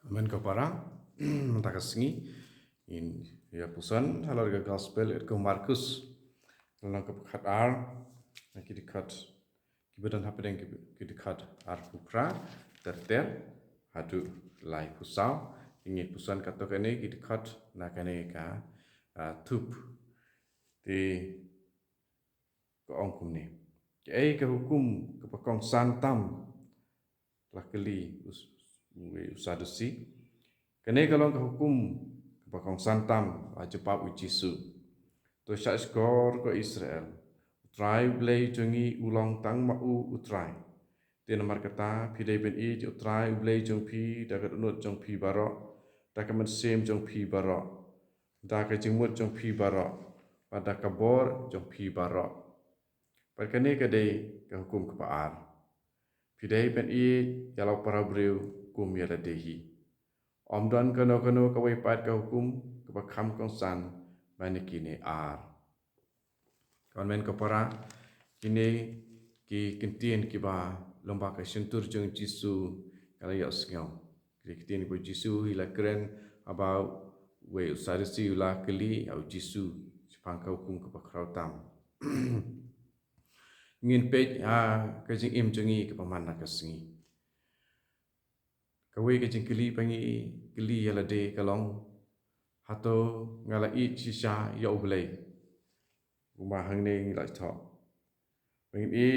Amen kapara mentakas in ya pusan halar ga gospel it ko Markus lang ka khat ar ki dikat ki bedan hapedeng ki dikat ar pukra terter hadu lai pusau ingi pusan kato kene ki dikat na kene ka tup di ko ongkum ni ke hukum ke pakong santam lakeli usadusi kene kalong ke hukum ke pakong santam ajepap ujisu to syak skor ko Israel utrai blei jongi ulang tang mau utrai te namar kata pidai ben I utrai blei jong pi dagat unut jong pi barok dakat sem jong pi barok dakat jengmut jong pi barok pada kabor jong pi barok perkene kade ke hukum ke paar pidai ben I yalau para breu kum ya dehi om don kono kawai pat ke hukum ke bakam kongsan bani kini ar kawan men kapara kini ki kentien ki ba lomba ka sentur jeng jisu kala ya sngau ki kentien ko jisu ila keren about we usarisi ula keli au jisu sepang ka hukum ke bakrautam ngin pej ka jing im jengi ke pamana ka sengi kawai ke jing keli pangi keli yala de kalong hato ngala I sisa ya ublei rumah hang ne la thok pengin I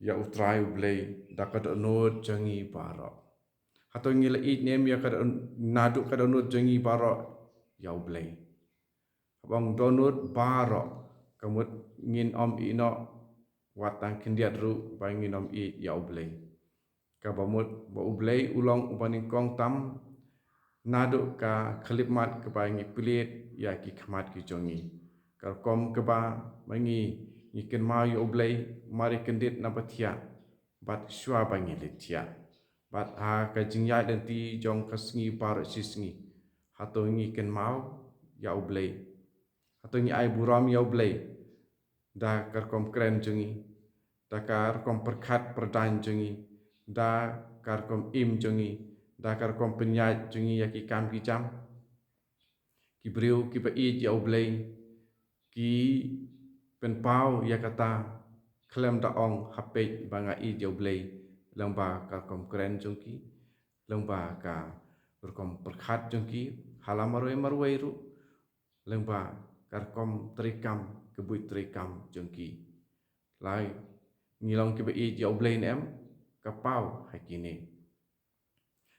ya utrai ublei dakat onot jangi barok hato ngila I nem ya kad naduk kad onot jangi barok ya ublei abang donot barok kamut ngin om I no watang kendiat ru bangin om I ya ublei kabamut ba ublei ulong ubaning kong tam naduk ka khalipmat ke bangi pelit ya ki khamat ki jongi kal kom ke ba bangi iken mau yo ublei mari kendit na batia bat shwa bangi letia bat ka jingya dan ti jong kasngi par sisngi hato ngi ken mau ya ublei hato ngi ai buram ya ublei da kar kom kren jongi da kar kom perkhat perdan jongi da kar kom im jongi dakar kom penyat jungi ya ki kam ki jam ki breu ki pa I ya ublei ki pen pau ya kata klem da ong hape banga I ya ublei lamba ka kom kren jongki lamba ka berkom perkhat jongki halamaroi marwai ru lamba kar kom trikam kebui trikam jongki lai ngilong ki pa I ya ublei nem kapau hakini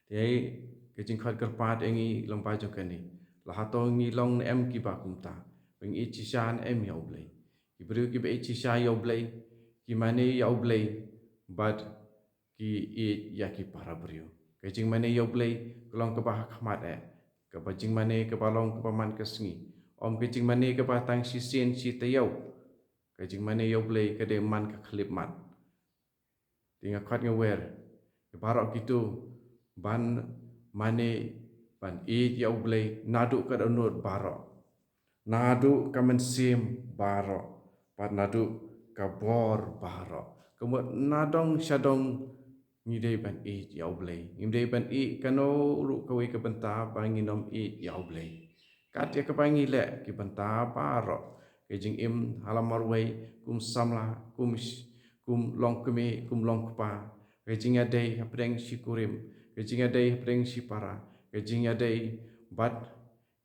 Yai kecing khat kerpat engi lompa jokani lahato ngi long em ki ba kumta peng I chisan em ya ublei ki bru ki be chisa ya ublei ki mane ya ublei bad ki I ya ki para brio kecing mane ya ublei kolong ke bah khmat ke bajing mane ke balong ke paman kesngi om kecing mane ke batang sisen si tayau kecing mane ya ublei ke de man ke khlip mat tinga khat ngewer ke barok gitu ban mane ban I ya ublei nadu kad onot barok nadu kamen sim barok pat nadu kabor barok kemut nadong syadong ngidei ban I ya ublei ngidei ban I kano ru kawai ke benta banginom I ya ublei kat ya ke bangi le ki benta barok ke jing im halamar wei kum samla kum long keme kum long kupa ke jing adei hapdeng syukurim kejing adai preng si para kejing adai bat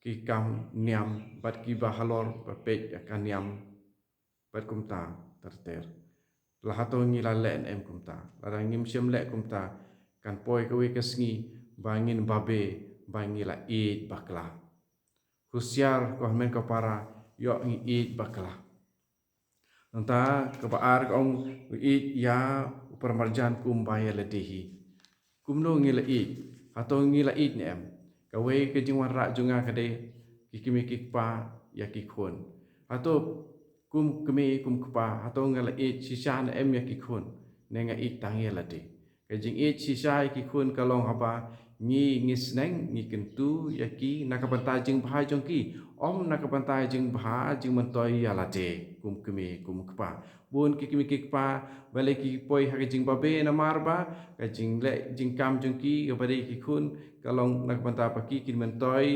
ki kam niam bat ki bahalor bapet akan niam bat kumta terter lahato ngi lalen em kumta larang ngim syem lek kumta kan poi kawe kesngi bangin babe bangi la I bakla husiar ko men ko para yo ngi I bakla nanta kebaar kong I ya permarjan kum baya ledehi kumno ngila I atau ngila I ni em kawe ke jingwan rak junga kade kikimi kikpa ya kikun atau kum kemi kum kpa atau ngala I sisa na em ya kikun nenga I tangi lade ke jing I sisa kikun kalong haba ngi sneng ngi kentu yaki nakabanta jing bha jongki om nakabanta jing bha jing mentoi alate kum kemi kum kpa bun ki kimi kpa bale ki poi ha jing babe na marba ka jing le jing kam jongki ka bade ki khun kalong nakabanta paki kin mentoi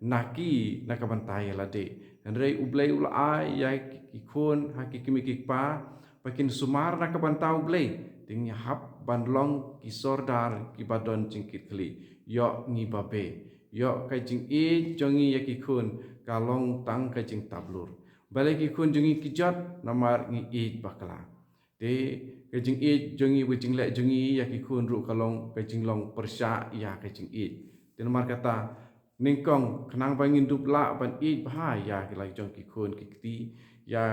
naki nakabanta alate andre ublei ula ya ki khun ha ki kimi kpa pakin sumar nakabanta ublei ting hap bandlong ki sordar ki badon jingkit kli yo ngi babe yo kai jing e jongi ya ki khun kalong tang kai jing tablur bale ki khun jongi ki jot namar ngi e bakla de kai jing e jongi bu jing le jongi ya ki khun ru kalong kai jing long persya ya kai jing e de namar kata ningkong khnang bangin dupla ban e bha ya ki lai jong ki khun ki ti ya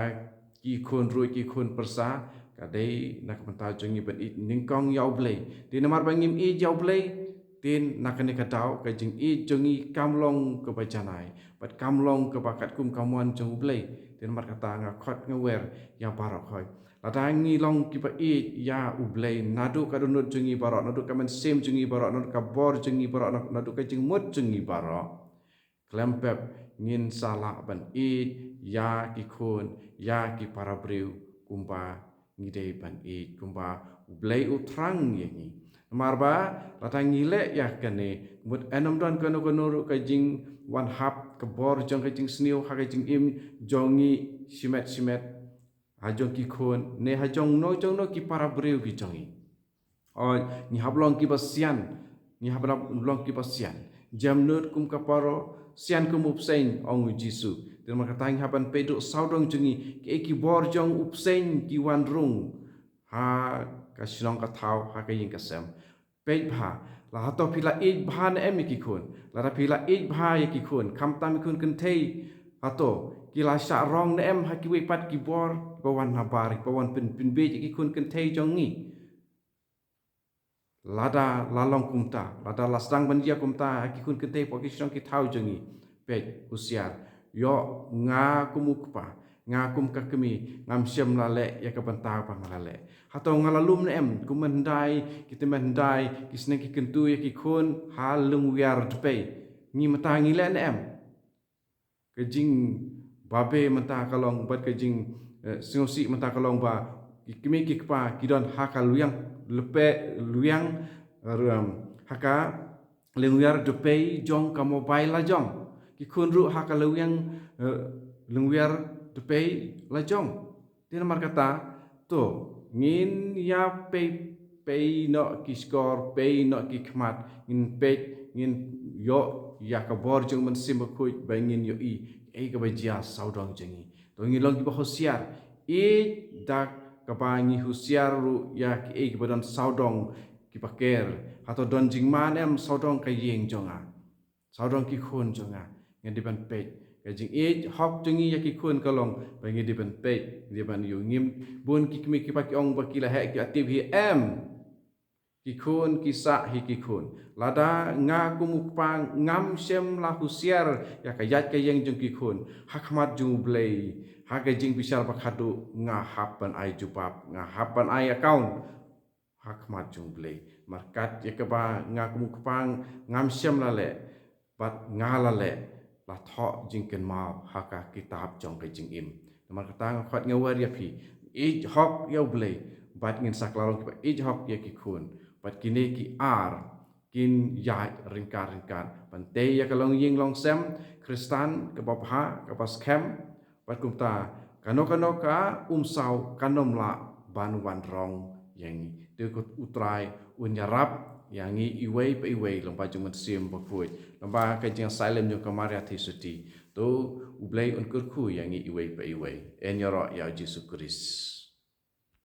ki khun ru ki khun persa kadai nak mentau jongi ban it ningkong yau blei di namar bangim i yau blei tin nakani katau ka jing i jongi kamlong ke bajanai pat kamlong ke bakat kum kamuan jong blei tin namar kata nga khot nga wer ya barok hoi latangi long ki pa i ya ublei nadu kadunut jongi barok nadu kamen sem jongi barok nadu kabor jongi barok nadu ka jing mut jongi barok klempep ngin sala ban i ya ki khun ya ki parabriu kumpa ngidei ban e kumba blai utrang yengi marba latang ngile ya kane but enam don kono kono ka jing one hap ka bor jong ka jing sniu ha ka jing im jongi simet ha jong ki khon ne ha jong no ki para breu ki jongi o ni hablong ki basian ni hablong ki basian jam nut kum ka paro sian kum upsein ong jisu dan makatang haban peduk saudong jungi ki bor jong upsein ki wan rung ha ka sinong ka thau ha ka yin ka sem pe bha la ha to phila e bha na em ki khun la ra phila e bha ye ki khun kham tam khun kan thei ha to ki la sha rong na em ha ki we pat ki bor bawan na bar bawan pin be ki khun kan thei jong ni lada lalong kumta lada lasang bandia kumta ki khun kan thei po ki sinong ki thau jong ni pe usiar yo nga kumukpa nga kum ka kemi ngam siam lale ya ka banta pa ngalale hato ngalalum na em kumendai kita mendai kisne ki kentu ya ki khun halung wiar dpe ni mata ngile na em ke jing babe mata kalong bat ke jing singosi mata kalong ba ki kemi ki kpa ki don ha ka luyang lepe luyang haka lengwiar dpe jong ka mobile la jong ki khun ru ha ka luyang lengwiar depei la jong tin mar kata to ngin ya pe no ki skor pe no ki khmat ngin pe ngin yo ya ka bor jong man sim khoi ba ngin yo e ka ba jia saudong jengi to ngin long ki ba hosiar e dak ka ba ngi hosiar ru ya ki e ki ba don saudong ki paker hato don jing man em saudong ka yeng jonga saudong ki khun jonga ngin diban pe ka jing e hok jongi ya ki khun kalong ba ngi diban pe diban yu ngim bun ki kimi ki pa ki ong ba ki la he ki ativ hi em ki khun ki sa hi ki khun lada nga kumuk pang ngam sem la husiar ya ka yat ka yeng jong ki khun hakmat jung blei ha ka jing bisal ba khadu nga hapan ai jupap nga hapan ai account hakmat jung blei markat ya ka ba nga kumuk pang ngam sem la le bat nga la le la tho jingken mau haka kitab jong ke jing im namar kata khot ngawar ya phi e hok yo blei bat ngin saklarong ki e hok ya ki khun bat kine ki ar kin ya ringkan pante ya kalong ying long sem kristan ke babha ke pas kem bat kumta kano ka sau kanom la ban wan rong yang de ko utrai unyarap yang iwei pe iwei lomba jung sim bakui lomba ka jing silent jung kamaria thi suti to ublei un kurku yang iwei pe iwei en yoro ya Jesus Christ